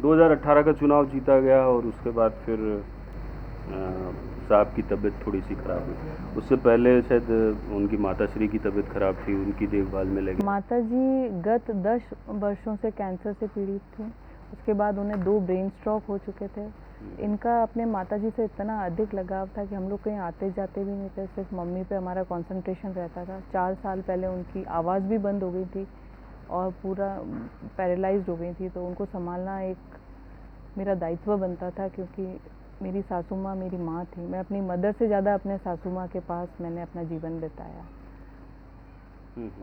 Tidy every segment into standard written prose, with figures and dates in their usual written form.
2018 का चुनाव जीता गया और उसके बाद फिर साहब की तबीयत थोड़ी सी खराब हुई। उससे पहले शायद उनकी माताश्री की तबीयत खराब थी, उनकी देखभाल में लगे। माताजी गत 10 वर्षों से कैंसर से पीड़ित थी। उसके बाद उन्हें 2 ब्रेन स्ट्रोक हो चुके थे। इनका अपने माताजी से इतना अधिक लगाव था कि हम लोग कहीं आते जाते भी नहीं थे, सिर्फ मम्मी पे हमारा कंसंट्रेशन रहता था। 4 साल पहले उनकी आवाज़ भी बंद हो गई थी और पूरा पैरालाइज्ड हो गई थी, तो उनको संभालना एक मेरा दायित्व बनता था, क्योंकि मेरी सासू माँ मेरी माँ थी। मैं अपनी मदर से ज़्यादा अपने सासू माँ के पास मैंने अपना जीवन बिताया।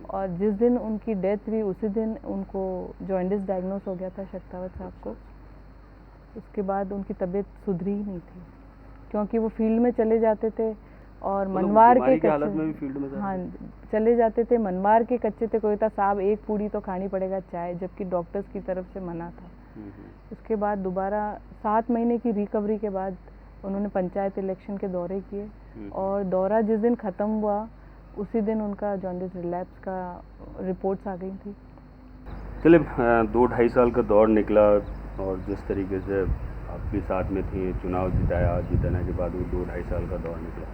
और जिस दिन उनकी डेथ हुई उसी दिन उनको जॉन्डिस डायग्नोस हो गया था शक्तावत साहब को। उसके बाद उनकी तबीयत सुधरी ही नहीं थी, क्योंकि वो फील्ड में चले जाते थे और मनवार के हालत में भी फील्ड में हाँ चले जाते थे। मनवार के कच्चे थे, कोई था साहब एक पूड़ी तो खानी पड़ेगा चाय, जबकि डॉक्टर्स की तरफ से मना था। उसके बाद दोबारा 7 महीने की रिकवरी के बाद उन्होंने पंचायत इलेक्शन के दौरे किए और दौरा जिस दिन ख़त्म हुआ उसी दिन उनका जॉन्डिस रिलैप्स का रिपोर्ट्स आ गई थी। चले 2-2.5 साल का दौर निकला और जिस तरीके से आप भी साथ में थे, चुनाव जिताया, जीतने के बाद वो 2-2.5 साल का दौर निकला।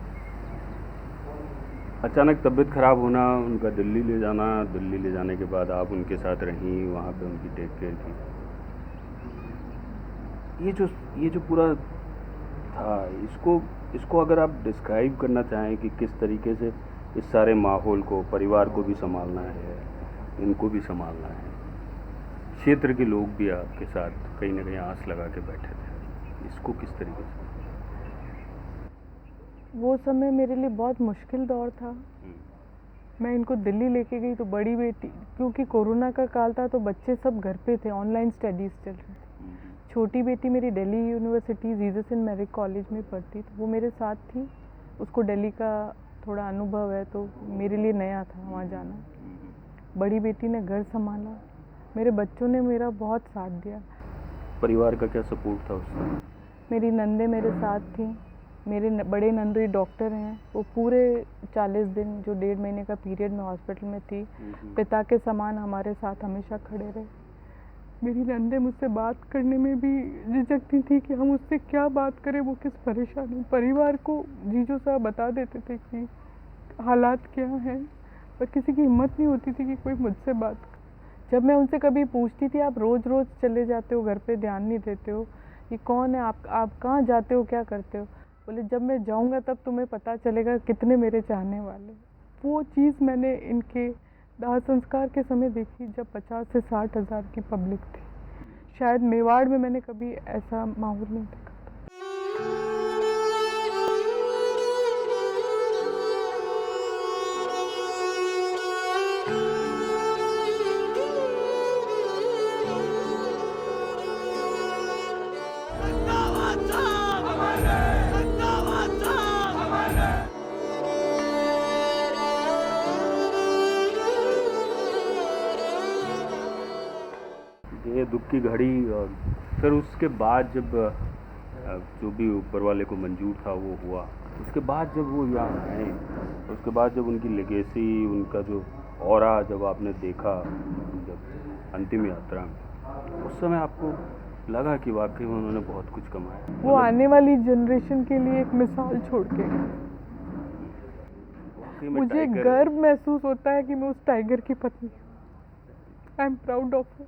अचानक तबीयत खराब होना, उनका दिल्ली ले जाना, दिल्ली ले जाने के बाद आप उनके साथ रहीं, वहाँ पे उनकी टेक केयर की। ये जो पूरा था, इसको अगर आप डिस्क्राइब करना चाहें कि किस तरीके से इस सारे माहौल को, परिवार को भी संभालना है, इनको भी संभालना है, क्षेत्र के लोग भी आपके साथ कहीं ना कहीं आस लगा के बैठे थे, इसको किस तरीके से? वो समय मेरे लिए बहुत मुश्किल दौर था। मैं इनको दिल्ली लेके गई तो बड़ी बेटी, क्योंकि कोरोना का काल था तो बच्चे सब घर पे थे, ऑनलाइन स्टडीज़ चल रही थी। छोटी बेटी मेरी Delhi university Jesus and मेरिक college में पढ़ती, तो वो मेरे साथ थी। उसको दिल्ली का थोड़ा अनुभव है, तो मेरे लिए नया था वहाँ जाना। बड़ी बेटी ने घर संभाला, मेरे बच्चों ने मेरा बहुत साथ दिया। परिवार का क्या सपोर्ट था उसमें? मेरी नंदे मेरे साथ थी। मेरे बड़े नंदोई डॉक्टर हैं, वो पूरे 40 दिन जो 1.5 महीने का पीरियड में हॉस्पिटल में थी, पिता के समान हमारे साथ हमेशा खड़े रहे। मेरी नंदे मुझसे बात करने में भी झिझकती थी कि हम उससे क्या बात करें, वो किस परेशानी। परिवार को जीजू साहब बता देते थे कि हालात क्या हैं, पर किसी की हिम्मत नहीं होती थी कि कोई मुझसे बात करे। जब मैं उनसे कभी पूछती थी आप रोज़ रोज़ चले जाते हो घर पे, ध्यान नहीं देते हो, ये कौन है, आप कहाँ जाते हो, क्या करते हो? बोले जब मैं जाऊंगा तब तुम्हें पता चलेगा कितने मेरे चाहने वाले। वो चीज़ मैंने इनके दाह संस्कार के समय देखी, जब 50 से 60 हज़ार की पब्लिक थी। शायद मेवाड़ में मैंने कभी ऐसा माहौल नहीं देखा था। ये दुख की घड़ी, और फिर उसके बाद जब जो भी ऊपर वाले को मंजूर था वो हुआ, उसके बाद जब वो यहाँ आए, उसके बाद जब उनकी लेगेसी, उनका जो ऑरा जब आपने देखा, जब अंतिम यात्रा में, उस समय आपको लगा कि वाकई में उन्होंने बहुत कुछ कमाया? वो आने वाली जनरेशन के लिए एक मिसाल छोड़ के, मुझे गर्व महसूस होता है कि मैं उस टाइगर की पत्नी हूँ। I am proud of her.